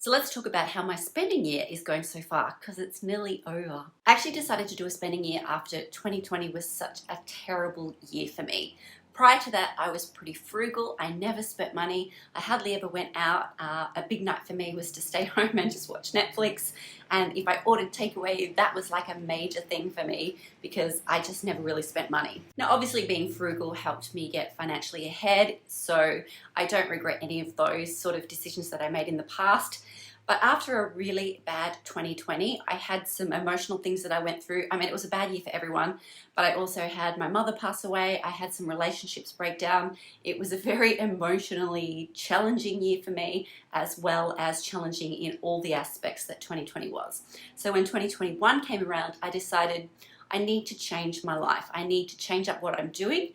So let's talk about how my spending year is going so far, because it's nearly over. I actually decided to do a spending year after 2020 was such a terrible year for me. Prior to that, I was pretty frugal. I never spent money. I hardly ever went out. A big night for me was to stay home and just watch Netflix. And if I ordered takeaway, that was like a major thing for me because I just never really spent money. Now, obviously being frugal helped me get financially ahead, so I don't regret any of those sort of decisions that I made in the past. But after a really bad 2020, I had some emotional things that I went through. I mean, it was a bad year for everyone, but I also had my mother pass away. I had some relationships break down. It was a very emotionally challenging year for me, as well as challenging in all the aspects that 2020 was. So when 2021 came around, I decided I need to change my life. I need to change up what I'm doing.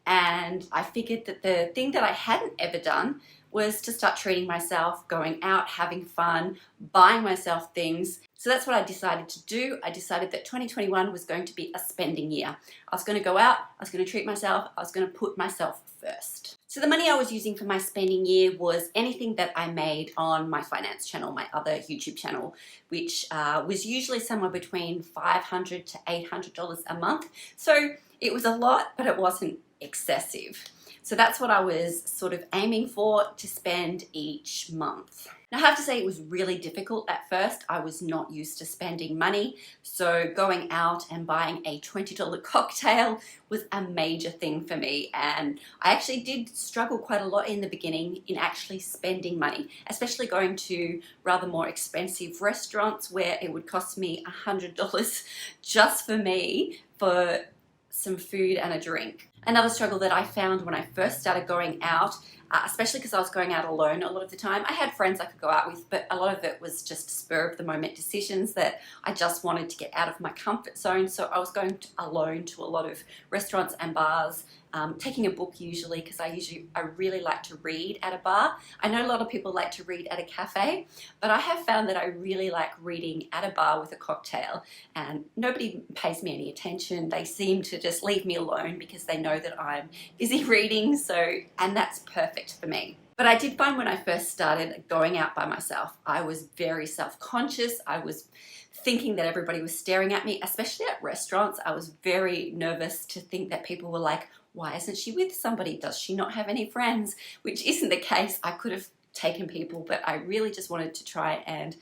And I figured that the thing that I hadn't ever done was to start treating myself, going out, having fun, buying myself things. So that's what I decided to do. I decided that 2021 was going to be a spending year. I was going to go out, I was going to treat myself, I was going to put myself first. So the money I was using for my spending year was anything that I made on my finance channel, my other YouTube channel, which was usually somewhere between $500 to $800 a month. So it was a lot, but it wasn't excessive. So that's what I was sort of aiming for to spend each month. Now I have to say it was really difficult at first. I was not used to spending money. So going out and buying a $20 cocktail was a major thing for me. And I actually did struggle quite a lot in the beginning in actually spending money, especially going to rather more expensive restaurants where it would cost me $100 just for me for some food and a drink. Another struggle that I found when I first started going out, especially because I was going out alone a lot of the time. I had friends I could go out with, but a lot of it was just spur of the moment decisions that I just wanted to get out of my comfort zone. So I was going alone to a lot of restaurants and bars, taking a book usually, because I really like to read at a bar. I know a lot of people like to read at a cafe, but I have found that I really like reading at a bar with a cocktail, and nobody pays me any attention. They seem to just leave me alone because they know that I'm busy reading, and that's perfect for me. But I did find when I first started going out by myself, I was very self-conscious. I was thinking that everybody was staring at me, especially at restaurants. I was very nervous to think that people were like, why isn't she with somebody? Does she not have any friends? Which isn't the case. I could have taken people, but I really just wanted to try and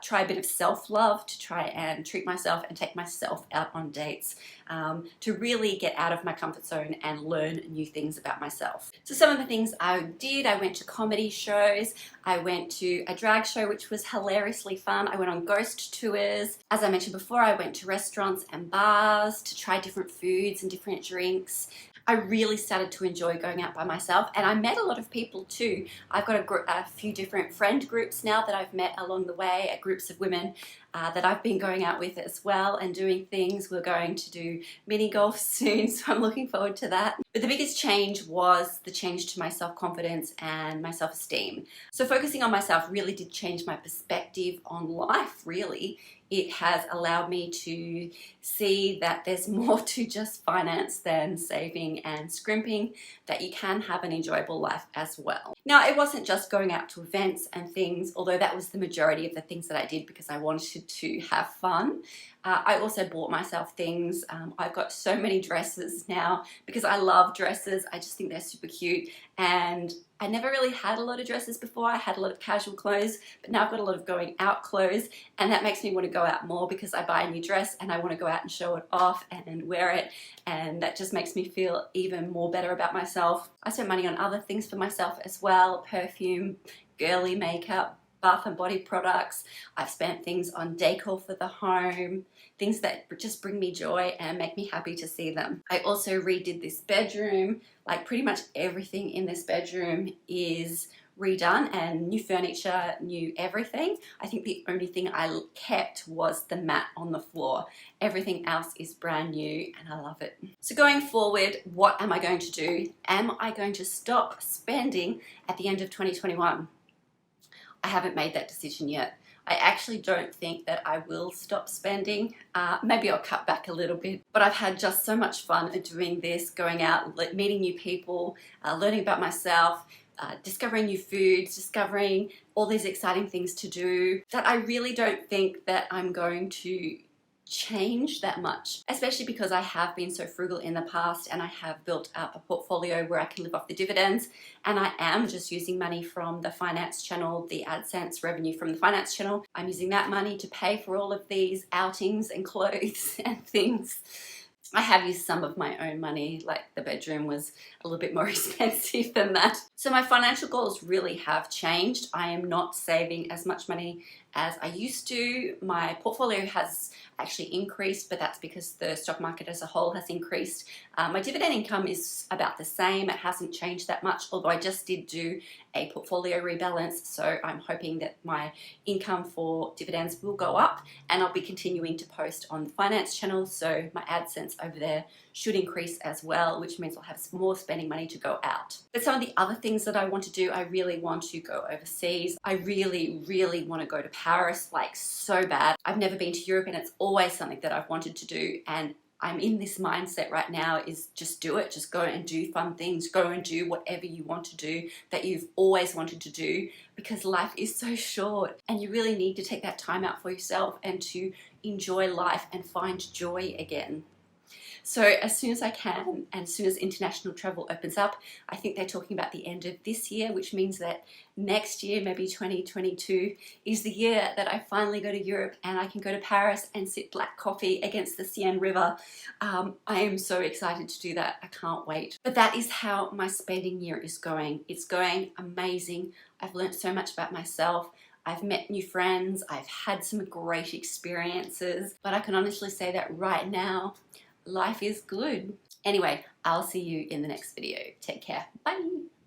try a bit of self-love, to try and treat myself and take myself out on dates, to really get out of my comfort zone and learn new things about myself. So some of the things I did, I went to comedy shows, I went to a drag show which was hilariously fun, I went on ghost tours. As I mentioned before, I went to restaurants and bars to try different foods and different drinks. I really started to enjoy going out by myself, and I met a lot of people too. I've got a few different friend groups now that I've met along the way, groups of women that I've been going out with as well and doing things. We're going to do mini golf soon, so I'm looking forward to that. But the biggest change was the change to my self-confidence and my self-esteem. So focusing on myself really did change my perspective on life, really. It has allowed me to see that there's more to just finance than saving and scrimping, that you can have an enjoyable life as well. Now, it wasn't just going out to events and things, although that was the majority of the things that I did because I wanted to have fun. I also bought myself things. I've got so many dresses now because I love dresses. I just think they're super cute, and I never really had a lot of dresses before. I had a lot of casual clothes, but now I've got a lot of going out clothes, and that makes me want to go out more because I buy a new dress and I want to go out and show it off and wear it, and that just makes me feel even more better about myself. I spent money on other things for myself as well: perfume, girly makeup, bath and body products. I've spent things on decor for the home, things that just bring me joy and make me happy to see them. I also redid this bedroom. Like pretty much everything in this bedroom is redone, and new furniture, new everything. I think the only thing I kept was the mat on the floor. Everything else is brand new and I love it. So going forward, what am I going to do? Am I going to stop spending at the end of 2021? I haven't made that decision yet. I actually don't think that I will stop spending. Maybe I'll cut back a little bit, but I've had just so much fun doing this, going out, meeting new people, learning about myself, discovering new foods, discovering all these exciting things to do, that I really don't think that I'm going to change that much, especially because I have been so frugal in the past and I have built up a portfolio where I can live off the dividends, and I am just using money from the finance channel, the AdSense revenue from the finance channel. I'm using that money to pay for all of these outings and clothes and things. I have used some of my own money, like the bedroom was a little bit more expensive than that. So my financial goals really have changed. I am not saving as much money as I used to. My portfolio has actually increased, but that's because the stock market as a whole has increased. My dividend income is about the same. It hasn't changed that much, although I just did do a portfolio rebalance. So I'm hoping that my income for dividends will go up, and I'll be continuing to post on the finance channel. So my AdSense over there should increase as well, which means I'll have more spending money to go out. But some of the other things that I want to do, I really want to go overseas. I really want to go to Paris, like so bad. I've never been to Europe and it's always something that I've wanted to do, and I'm in this mindset right now is just do it. Just go and do fun things. Go and do whatever you want to do that you've always wanted to do, because life is so short and you really need to take that time out for yourself and to enjoy life and find joy again. So as soon as I can, and as soon as international travel opens up, I think they're talking about the end of this year, which means that next year, maybe 2022, is the year that I finally go to Europe and I can go to Paris and sip black coffee against the Seine River. I am so excited to do that. I can't wait. But that is how my spending year is going. It's going amazing. I've learned so much about myself. I've met new friends. I've had some great experiences. But I can honestly say that right now, life is good. Anyway, I'll see you in the next video. Take care. Bye.